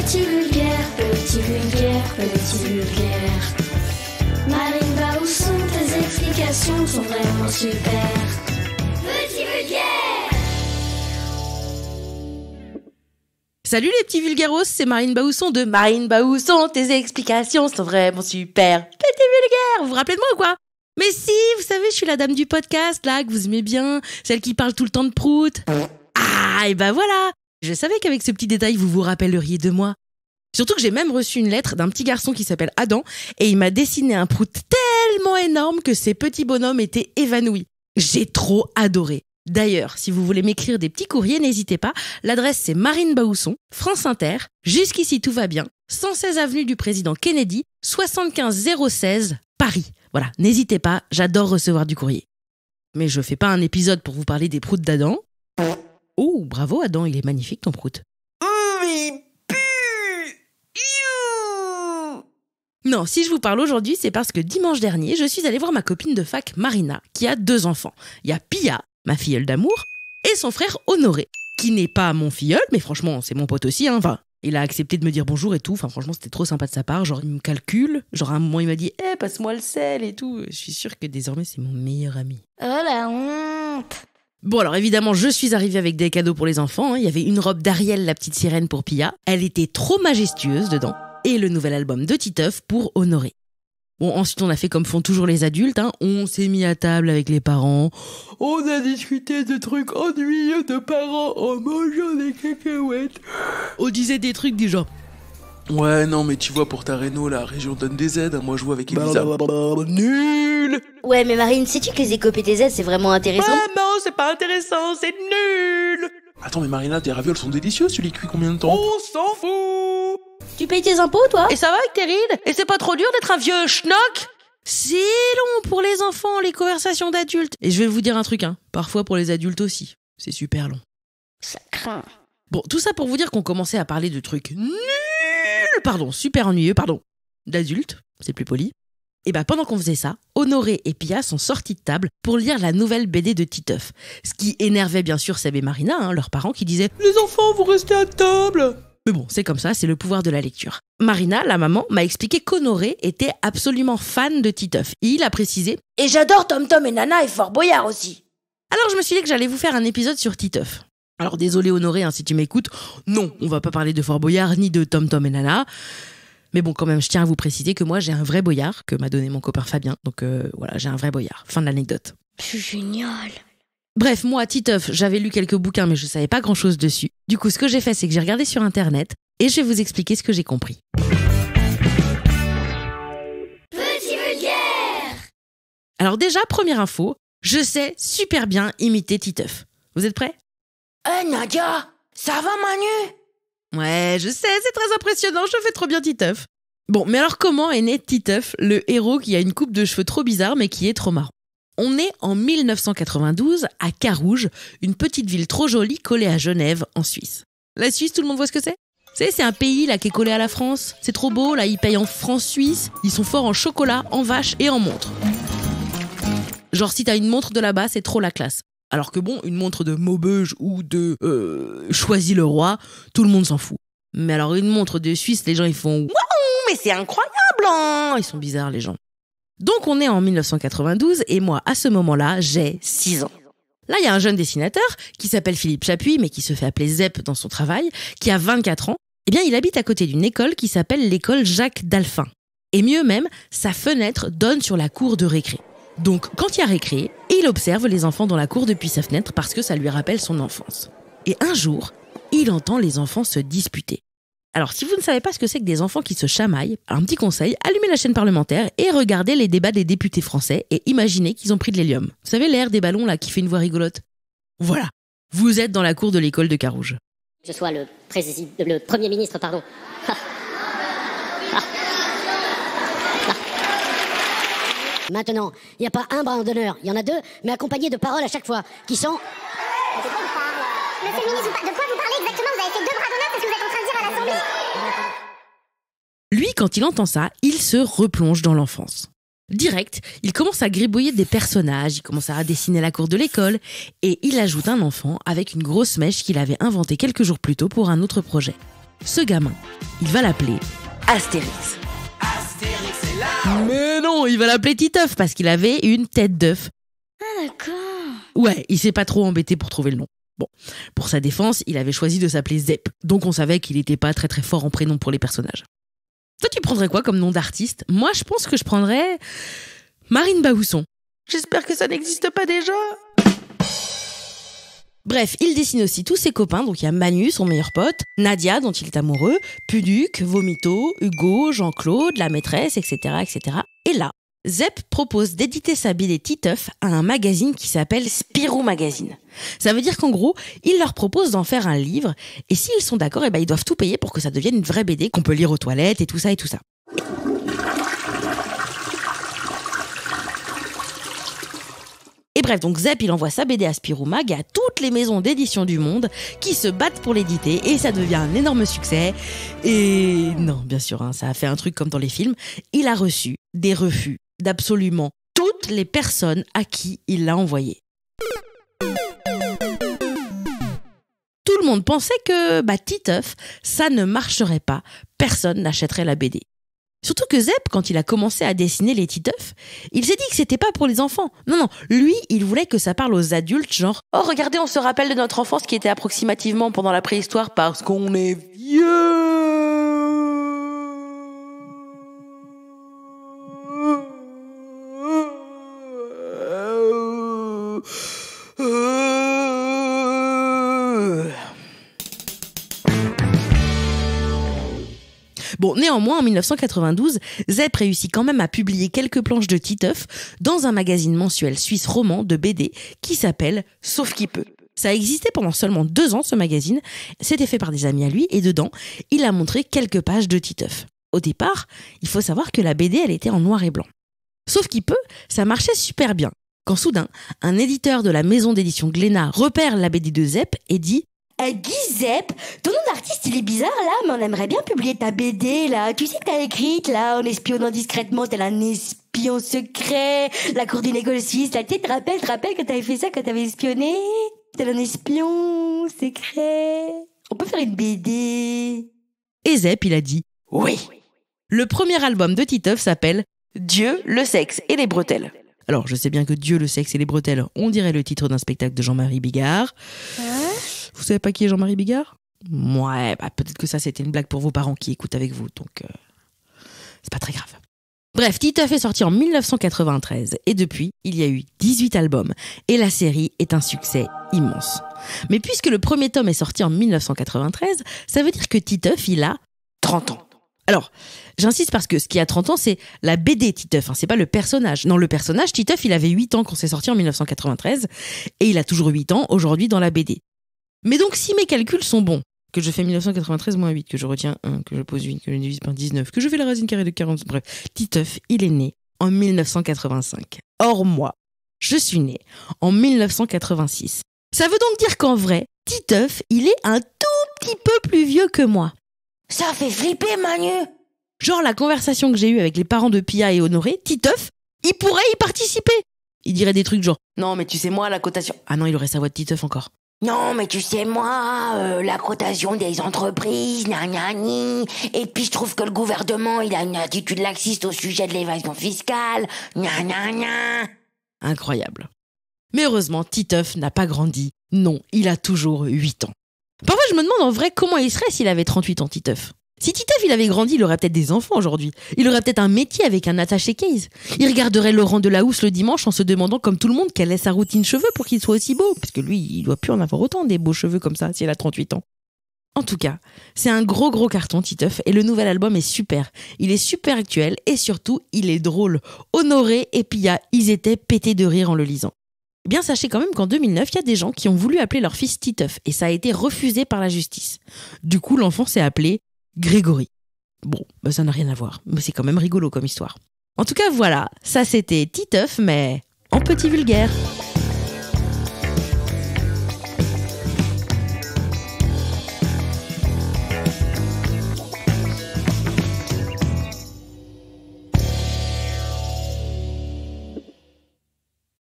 Petit vulgaire, petit vulgaire, petit vulgaire. Marine Baousson, tes explications sont vraiment super. Petit vulgaire. Salut les petits vulgaros, c'est Marine Baousson de Marine Baousson, tes explications sont vraiment super. Petit vulgaire, vous vous rappelez de moi ou quoi? Mais si, vous savez, je suis la dame du podcast, là, que vous aimez bien, celle qui parle tout le temps de prout. Ah, et ben voilà. Je savais qu'avec ce petit détail, vous vous rappelleriez de moi. Surtout que j'ai même reçu une lettre d'un petit garçon qui s'appelle Adam, et il m'a dessiné un prout tellement énorme que ces petits bonhommes étaient évanouis. J'ai trop adoré. D'ailleurs, si vous voulez m'écrire des petits courriers, n'hésitez pas. L'adresse, c'est Marine Baousson, France Inter. Jusqu'ici, tout va bien. 116 avenue du Président Kennedy, 75 016, Paris. Voilà, n'hésitez pas, j'adore recevoir du courrier. Mais je fais pas un épisode pour vous parler des proutes d'Adam. Oh, bravo Adam, il est magnifique ton prout. Il pue. Non, si je vous parle aujourd'hui, c'est parce que dimanche dernier, je suis allée voir ma copine de fac Marina, qui a 2 enfants. Il y a Pia, ma filleule d'amour, et son frère Honoré, qui n'est pas mon filleul, mais franchement, c'est mon pote aussi, hein. Enfin, il a accepté de me dire bonjour et tout. Enfin, franchement, c'était trop sympa de sa part. Genre, il me calcule. Genre, à un moment, il m'a dit « passe-moi le sel et tout. » Je suis sûre que désormais, c'est mon meilleur ami. Oh la honte. Bon, alors évidemment, je suis arrivée avec des cadeaux pour les enfants. Il y avait une robe d'Ariel, la petite sirène pour Pia. Elle était trop majestueuse dedans. Et le nouvel album de Titeuf pour Honoré. Bon, ensuite, on a fait comme font toujours les adultes, hein. On s'est mis à table avec les parents. On a discuté de trucs ennuyeux de parents en mangeant des cacahuètes. On disait des trucs du genre. Ouais, non, mais tu vois, pour ta réno, la région donne des aides. Moi, je joue avec Elisa. Nul. Ouais, mais Marine, sais-tu que les éco PTZ, c'est vraiment intéressant? Ah non, c'est pas intéressant, c'est nul. Attends, mais Marina, tes ravioles sont délicieux. Tu les cuis combien de temps? On s'en fout. Tu payes tes impôts, toi? Et ça va avec tes rides? Et c'est pas trop dur d'être un vieux schnock? C'est long pour les enfants, les conversations d'adultes. Et je vais vous dire un truc, hein. Parfois pour les adultes aussi. C'est super long. Ça craint. Bon, tout ça pour vous dire qu'on commençait à parler de trucs nuls. Pardon, super ennuyeux, pardon. D'adultes, c'est plus poli. Et ben pendant qu'on faisait ça, Honoré et Pia sont sortis de table pour lire la nouvelle BD de Titeuf. Ce qui énervait bien sûr Seb et Marina, hein, leurs parents, qui disaient « Les enfants, vous restez à table !» Mais bon, c'est comme ça, c'est le pouvoir de la lecture. Marina, la maman, m'a expliqué qu'Honoré était absolument fan de Titeuf. Et il a précisé « Et j'adore Tom Tom et Nana et Fort Boyard aussi. » Alors je me suis dit que j'allais vous faire un épisode sur Titeuf. Alors désolé Honoré, hein, si tu m'écoutes, non, on va pas parler de Fort Boyard ni de Tom Tom et Nana. Mais bon, quand même, je tiens à vous préciser que moi, j'ai un vrai boyard que m'a donné mon copain Fabien. Donc voilà, j'ai un vrai boyard. Fin de l'anecdote. C'est génial. Bref, moi, Titeuf, j'avais lu quelques bouquins, mais je savais pas grand-chose dessus. Du coup, ce que j'ai fait, c'est que j'ai regardé sur Internet et je vais vous expliquer ce que j'ai compris. Petit vulgaire. Alors déjà, première info, je sais super bien imiter Titeuf. Vous êtes prêts? Nadia, ça va Manu? Ouais, je sais, c'est très impressionnant, je fais trop bien Titeuf. Bon, mais alors comment est né Titeuf, le héros qui a une coupe de cheveux trop bizarre mais qui est trop marrant? On est en 1992 à Carouge, une petite ville trop jolie collée à Genève, en Suisse. La Suisse, tout le monde voit ce que c'est? C'est un pays là qui est collé à la France. C'est trop beau, là, ils payent en francs suisses. Ils sont forts en chocolat, en vaches et en montres. Genre, si t'as une montre de là-bas, c'est trop la classe. Alors que bon, une montre de Maubeuge ou de Choisy-le-Roi, tout le monde s'en fout. Mais alors une montre de Suisse, les gens ils font « Waouh, mais c'est incroyable hein !» Ils sont bizarres les gens. Donc on est en 1992 et moi, à ce moment-là, j'ai 6 ans. Là, il y a un jeune dessinateur qui s'appelle Philippe Chapuis, mais qui se fait appeler Zep dans son travail, qui a 24 ans. Eh bien, il habite à côté d'une école qui s'appelle l'école Jacques Dalphin. Et mieux même, sa fenêtre donne sur la cour de récré. Donc, quand il y a récré, il observe les enfants dans la cour depuis sa fenêtre parce que ça lui rappelle son enfance. Et un jour, il entend les enfants se disputer. Alors, si vous ne savez pas ce que c'est que des enfants qui se chamaillent, un petit conseil, allumez la chaîne parlementaire et regardez les débats des députés français et imaginez qu'ils ont pris de l'hélium. Vous savez, l'air des ballons là qui fait une voix rigolote? Voilà, vous êtes dans la cour de l'école de Carouge. Je sois le Premier ministre, pardon. Maintenant, il n'y a pas un bras d'honneur, il y en a 2, mais accompagnés de paroles à chaque fois, qui sont... Monsieur le ministre, de quoi vous parlez exactement? Vous avez fait 2 bras d'honneur, c'est ce que vous êtes en train de dire à l'Assemblée. Lui, quand il entend ça, il se replonge dans l'enfance. Direct, il commence à gribouiller des personnages, il commence à dessiner la cour de l'école, et il ajoute un enfant avec une grosse mèche qu'il avait inventée quelques jours plus tôt pour un autre projet. Ce gamin, il va l'appeler Astérix. Mais non, il va l'appeler Titeuf parce qu'il avait une tête d'œuf. Ah, d'accord. Ouais, il s'est pas trop embêté pour trouver le nom. Bon, pour sa défense, il avait choisi de s'appeler Zep, donc on savait qu'il était pas très très fort en prénom pour les personnages. Toi, tu prendrais quoi comme nom d'artiste ? Moi, je pense que je prendrais Marine Baousson. J'espère que ça n'existe pas déjà. Bref, il dessine aussi tous ses copains, donc il y a Manu, son meilleur pote, Nadia, dont il est amoureux, Puduc, Vomito, Hugo, Jean-Claude, la maîtresse, etc., etc. Et là, Zep propose d'éditer sa BD Titeuf à un magazine qui s'appelle Spirou Magazine. Ça veut dire qu'en gros, il leur propose d'en faire un livre, et s'ils sont d'accord, ils doivent tout payer pour que ça devienne une vraie BD qu'on peut lire aux toilettes et tout ça et tout ça. Et bref, donc Zep, il envoie sa BD à Spirou Mag et à toutes les maisons d'édition du monde qui se battent pour l'éditer et ça devient un énorme succès. Et non, bien sûr, ça a fait un truc comme dans les films. Il a reçu des refus d'absolument toutes les personnes à qui il l'a envoyé. Tout le monde pensait que Titeuf, ça ne marcherait pas. Personne n'achèterait la BD. Surtout que Zep, quand il a commencé à dessiner les Titeuf, il s'est dit que c'était pas pour les enfants. Non, lui, il voulait que ça parle aux adultes, genre « Oh, regardez, on se rappelle de notre enfance qui était approximativement pendant la préhistoire parce qu'on est vieux !» Bon, néanmoins, en 1992, Zep réussit quand même à publier quelques planches de Titeuf dans un magazine mensuel suisse roman de BD qui s'appelle Sauf qui peut. Ça a existé pendant seulement 2 ans, ce magazine. C'était fait par des amis à lui et dedans, il a montré quelques pages de Titeuf. Au départ, il faut savoir que la BD, elle était en noir et blanc. Sauf qui peut, ça marchait super bien. Quand soudain, un éditeur de la maison d'édition Glénat repère la BD de Zep et dit Guy Zep, ton nom d'artiste il est bizarre là, mais on aimerait bien publier ta BD là. Tu sais que t'as écrite là, en espionnant discrètement tel un espion secret, la cour d'une école suisse. Là, tu te rappelles que t'avais fait ça quand t'avais espionné, tel un espion secret. On peut faire une BD. Et Zep, il a dit oui. Le premier album de Titeuf s'appelle Dieu, le sexe et les bretelles. Alors, je sais bien que Dieu, le sexe et les bretelles, on dirait le titre d'un spectacle de Jean-Marie Bigard. Vous savez pas qui est Jean-Marie Bigard ? Ouais, peut-être que ça c'était une blague pour vos parents qui écoutent avec vous, donc c'est pas très grave. Bref, Titeuf est sorti en 1993 et depuis, il y a eu 18 albums et la série est un succès immense. Mais puisque le premier tome est sorti en 1993, ça veut dire que Titeuf, il a 30 ans. Alors, j'insiste parce que ce qui a 30 ans, c'est la BD Titeuf, c'est pas le personnage. Non, le personnage, Titeuf, il avait 8 ans quand c'est sorti en 1993 et il a toujours 8 ans aujourd'hui dans la BD. Mais donc, si mes calculs sont bons, que je fais 1993 moins 8, que je retiens 1, que je pose 8, que je divise par 19, que je fais la racine carrée de 40, bref, Titeuf, il est né en 1985. Or, moi, je suis né en 1986. Ça veut donc dire qu'en vrai, Titeuf, il est un tout petit peu plus vieux que moi. Ça fait flipper, Manu. Genre la conversation que j'ai eue avec les parents de Pia et Honoré, Titeuf, il pourrait y participer. Il dirait des trucs genre « Non, mais tu sais moi, la cotation... » Ah non, il aurait sa voix de Titeuf encore. Non, mais tu sais, moi, la cotation des entreprises, ni. Et puis, je trouve que le gouvernement, il a une attitude laxiste au sujet de l'évasion fiscale, ni. Incroyable. Mais heureusement, Titeuf n'a pas grandi. Non, il a toujours 8 ans. Parfois, je me demande en vrai comment il serait s'il avait 38 ans, Titeuf. Si Titeuf, il avait grandi, il aurait peut-être des enfants aujourd'hui. Il aurait peut-être un métier avec un attaché case. Il regarderait Laurent Delahousse le dimanche en se demandant, comme tout le monde, quelle est sa routine cheveux pour qu'il soit aussi beau. Parce que lui, il doit plus en avoir autant des beaux cheveux comme ça s'il a 38 ans. En tout cas, c'est un gros carton, Titeuf, et le nouvel album est super. Il est super actuel et surtout, il est drôle. Honoré et Pia, ils étaient pétés de rire en le lisant. Eh bien, sachez quand même qu'en 2009, il y a des gens qui ont voulu appeler leur fils Titeuf et ça a été refusé par la justice. Du coup, l'enfant s'est appelé Grégory. Bon, ça n'a rien à voir, mais c'est quand même rigolo comme histoire. En tout cas, voilà, ça c'était Titeuf, mais en petit vulgaire.